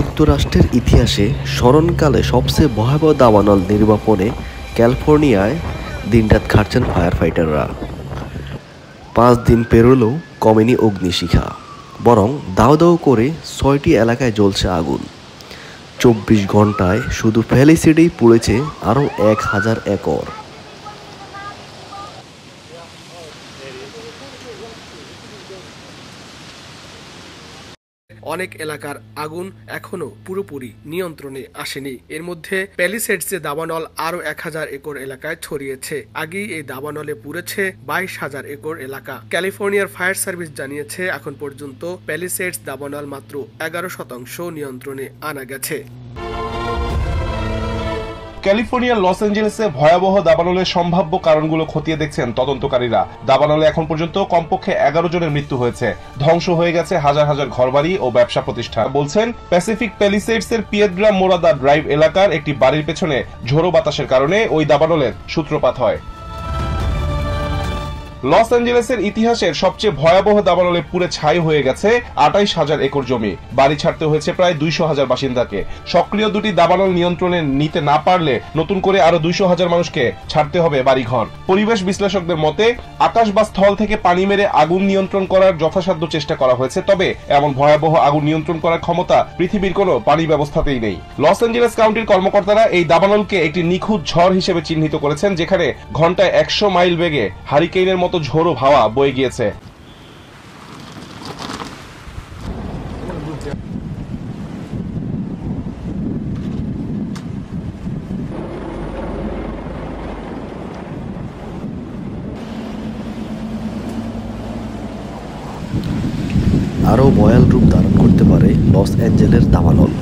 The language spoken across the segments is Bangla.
যুক্তরাষ্ট্রের ইতিহাসে স্মরণকালে সবচেয়ে ভয়াবহ দাবানল নির্বাপনে ক্যালিফোর্নিয়ায় দিনরাত খাটছেন ফায়ার ফাইটাররা। 5 দিন পেরোলেও কমেনি অগ্নিশিখা, বরং দাউ দাউ করে 6টি এলাকায় জ্বলছে আগুন। 24 ঘন্টায় শুধু প্যালিসেডেই পুড়েছে আরও 1000 একর। অনেক এলাকার আগুন এখনো পুরোপুরি নিয়ন্ত্রণে আসেনি। এর মধ্যে প্যালিসেডসে দাবানল আরো 1000 একর এলাকায় ছড়িয়েছে। আগেই এই দাবানলে পুড়েছে 22,000 একর এলাকা। ক্যালিফোর্নিয়ার ফায়ার সার্ভিস জানিয়েছে এখন পর্যন্ত প্যালিসেডস দাবানল মাত্র 11% নিয়ন্ত্রণে আনা গেছে। ক্যালিফোর্নিয়ার লস অ্যাঞ্জেলেসে ভয়াবহ দাবানলের সম্ভাব্য কারণগুলো খতিয়ে দেখছেন তদন্তকারীরা। দাবানলে এখন পর্যন্ত কমপক্ষে 11 জনের মৃত্যু হয়েছে। ধ্বংস হয়ে গেছে হাজার হাজার ঘরবাড়ি ও ব্যবসা প্রতিষ্ঠান, বলছেন প্যাসিফিক প্যালিসেডস এর পিয়েড্রা মোরাদা ড্রাইভ এলাকার একটি বাড়ির পেছনে ঝোড়ো বাতাসের কারণে ওই দাবানলের সূত্রপাত হয়। লস অ্যাঞ্জেলেসের ইতিহাসের সবচেয়ে ভয়াবহ দাবানলে পুড়ে ছাই হয়ে গেছে 28,000 একর জমি। বাড়ি ছাড়তে হয়েছে প্রায় 200,000 বাসিন্দাকে। সক্রিয় দুটি দাবানল নিয়ন্ত্রণে নিতে না পারলে নতুন করে আরো 200,000 মানুষকে ছাড়তে হবে বাড়িঘর। পরিবেশ বিশ্লেষকদের মতে আকাশ বা স্থল থেকে পানি মেরে আগুন নিয়ন্ত্রণ করার যথাসাধ্য চেষ্টা করা হয়েছে, তবে এমন ভয়াবহ আগুন নিয়ন্ত্রণ করার ক্ষমতা পৃথিবীর কোনো পানি ব্যবস্থাতেই নেই। লস অ্যাঞ্জেলেস কাউন্টির কর্মকর্তারা এই দাবানলকে একটি নিখুঁত ঝড় হিসেবে চিহ্নিত করেছেন, যেখানে ঘন্টায় 100 মাইল বেগে হারিকেনের মতো ঝোড়ো হাওয়া বয়ে গিয়েছে। আরও ভয়াল রূপ ধারণ করতে পারে লস অ্যাঞ্জেলের দাবানল।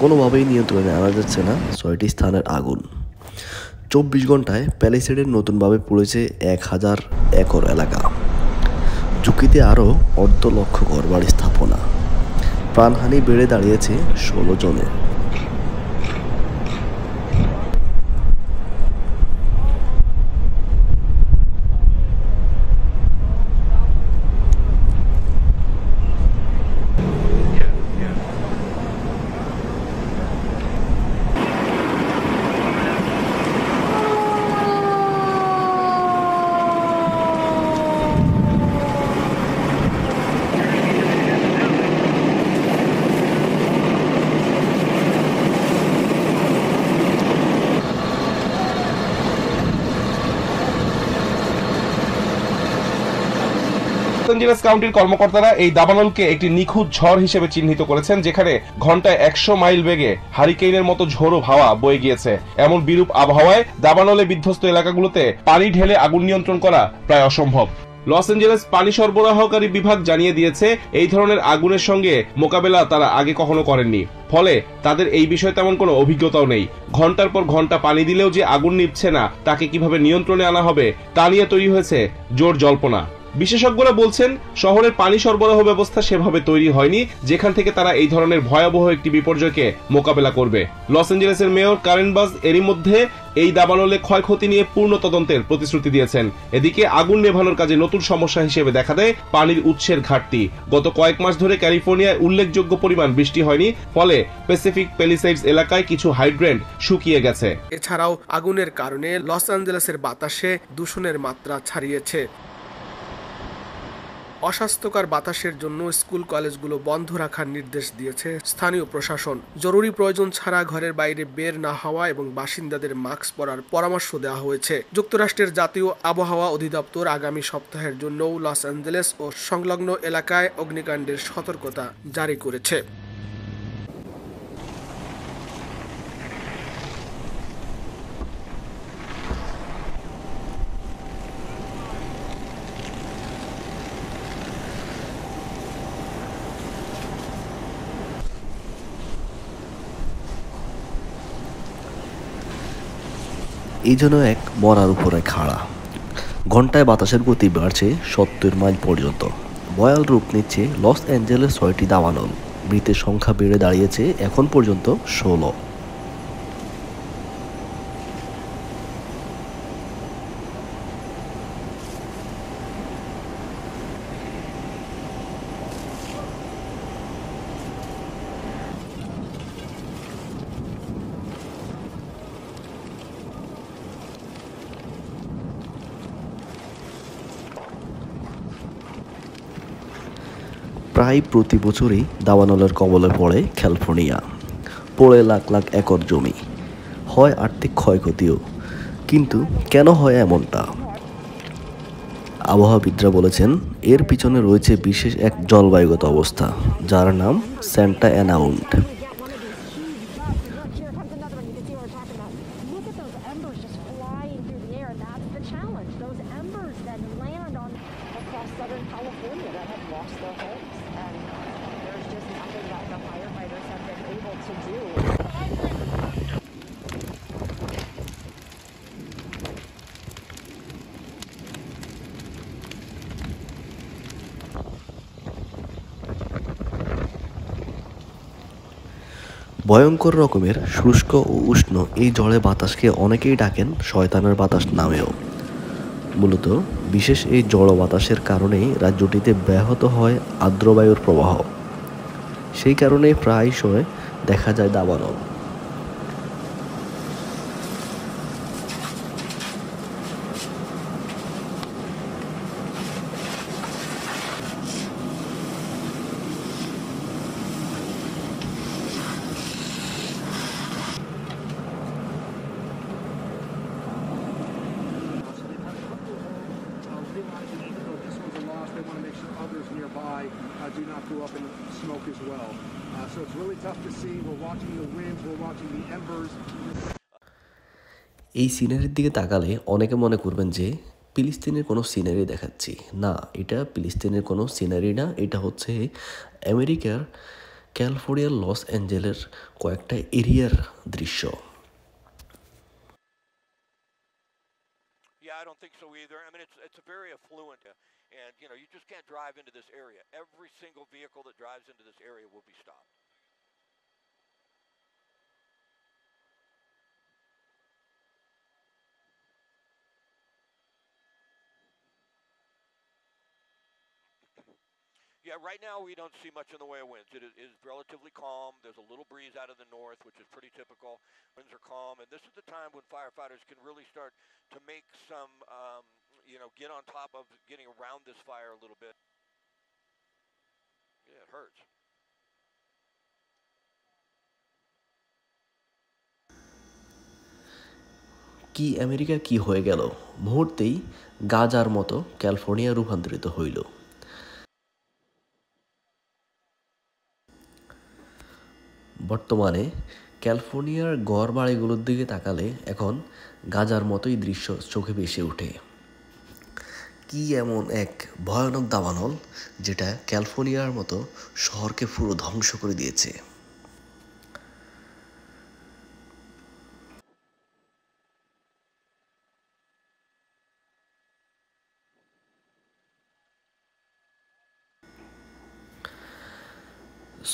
কোনোভাবেই নিয়ন্ত্রণে আনা যাচ্ছে না 6টি স্থানের আগুন। 24 ঘন্টায় প্যালিসেডের নতুনভাবে পুড়েছে 1000 একর এলাকা। ঝুঁকিতে আরও 1,00,000 ঘরবাড়ি স্থাপনা। প্রাণহানি বেড়ে দাঁড়িয়েছে 16 জনের। লস অ্যাঞ্জেলেস কাউন্টির কর্মকর্তারা এই দাবানলকে একটি নিখুঁত ঝড় হিসেবে চিহ্নিত করেছেন, যেখানে ঘন্টায় 100 মাইল বেগে হারিকেনের মতো ঝোড়ো হাওয়া বয়ে গিয়েছে। এমন বিরূপ আবহাওয়ায় দাবানলে বিধ্বস্ত এলাকাগুলোতে পানি ঢেলে আগুন নিয়ন্ত্রণ করা প্রায় অসম্ভব। লস অ্যাঞ্জেলেস পানি সরবরাহকারী বিভাগ জানিয়ে দিয়েছে এই ধরনের আগুনের সঙ্গে মোকাবেলা তারা আগে কখনো করেননি, ফলে তাদের এই বিষয়ে তেমন কোনো অভিজ্ঞতাও নেই। ঘন্টার পর ঘন্টা পানি দিলেও যে আগুন নিভছে না, তাকে কিভাবে নিয়ন্ত্রণে আনা হবে তা নিয়ে তৈরি হয়েছে জোর জল্পনা। বিশেষজ্ঞরা বলছেন শহরের পানি সরবরাহ ব্যবস্থা সেভাবে তৈরি হয়নি যেখান থেকে তারা এই ধরনের ভয়াবহ একটি বিপর্যয়কে মোকাবেলা করবে। লস অ্যাঞ্জেলেসের মেয়র কারেন বাস এরই মধ্যে এই দাবানলে ক্ষয়ক্ষতি নিয়ে পূর্ণ তদন্তের প্রতিশ্রুতি দিয়েছেন। এদিকে আগুন নেভানোর কাজে নতুন সমস্যা হিসেবে দেখা দেয় পানির উৎসের ঘাটতি। গত কয়েক মাস ধরে ক্যালিফোর্নিয়ায় উল্লেখযোগ্য পরিমাণ বৃষ্টি হয়নি, ফলে প্যাসিফিক প্যালিসেডস এলাকায় কিছু হাইড্রেন্ট শুকিয়ে গেছে। এছাড়াও আগুনের কারণে লস অ্যাঞ্জেলেসের বাতাসে দূষণের মাত্রা ছাড়িয়েছে। অস্বাস্থ্যকর বাতাসের জন্য স্কুল কলেজগুলো বন্ধ রাখার নির্দেশ দিয়েছে স্থানীয় প্রশাসন। জরুরি প্রয়োজন ছাড়া ঘরের বাইরে বের না হওয়া এবং বাসিন্দাদের মাস্ক পরার পরামর্শ দেওয়া হয়েছে। যুক্তরাষ্ট্রের জাতীয় আবহাওয়া অধিদপ্তর আগামী সপ্তাহের জন্যও লস অ্যাঞ্জেলেস ও সংলগ্ন এলাকায় অগ্নিকাণ্ডের সতর্কতা জারি করেছে। এই জন্য এক মরার উপরে খাড়া। ঘন্টায় বাতাসের গতি বাড়ছে 70 মাইল পর্যন্ত। ভয়াল রূপ নিচ্ছে লস অ্যাঞ্জেলেস 6টি দাবানল। মৃতের সংখ্যা বেড়ে দাঁড়িয়েছে এখন পর্যন্ত 16। প্রায় প্রতি বছরই দাবানলের কবলে পড়ে ক্যালিফোর্নিয়া। পড়ে লাখ লাখ একর জমি, হয় আর্থিক ক্ষয়ক্ষতিও। কিন্তু কেন হয় এমনটা? আবহাওয়াবিদরা বলেছেন এর পিছনে রয়েছে বিশেষ এক জলবায়ুগত অবস্থা, যার নাম স্যান্টা অ্যানা উইন্ড। ভয়ঙ্কর রকমের শুষ্ক ও উষ্ণ এই ঝড়ে বাতাসকে অনেকেই ডাকেন শয়তানের বাতাস নামেও। মূলত বিশেষ এই জড় বাতাসের কারণেই রাজ্যটিতে ব্যাহত হয় আর্দ্রবায়ুর প্রবাহ। সেই কারণেই প্রায়শই দেখা যায় দাবানল। Nearby do not go up in smoke as well. So it's really tough to see. We're watching the winds, we're watching the embers. এই সিনারির দিকে তাকালে অনেকে মনে করবেন যে ফিলিস্তিনের কোনো সিনারি দেখাচ্ছি। না, এটা ফিলিস্তিনের কোনো সিনারি না, এটা হচ্ছে আমেরিকার ক্যালিফোর্নিয়ার লস অ্যাঞ্জেলের কয়েকটা এরিয়ার দৃশ্য। Yeah, I don't think so either. I mean, it's a very affluent, and you just can't drive into this area. Every single vehicle that drives into this area will be stopped. Yeah, right now we don't see much in the way of winds. It is relatively calm. There's a little breeze out of the north, which is pretty typical. Winds are calm, and this is the time when firefighters can really start to make some, get on top of getting around this fire a little bit. Yeah, it hurts. কি আমেরিকা কি হয়ে গেল! মুহূর্তেই গাজার মতো ক্যালিফোর্নিয়া রূপান্তরিত হইল। বর্তমানে ক্যালিফোর্নিয়ার গড় বাড়িগুলোর দিকে তাকালে এখন গাজার মতোই দৃশ্য চোখে ভেসে ওঠে। কি এমন এক ভয়ানক দাবানল যেটা ক্যালিফোর্নিয়ার মতো শহরকে পুরো ধ্বংস করে দিয়েছে।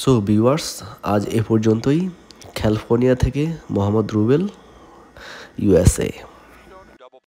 সো ভিউয়ার্স, আজ এ পর্যন্তই। ক্যালিফোর্নিয়া থেকে মোহাম্মদ রুবেল, USA।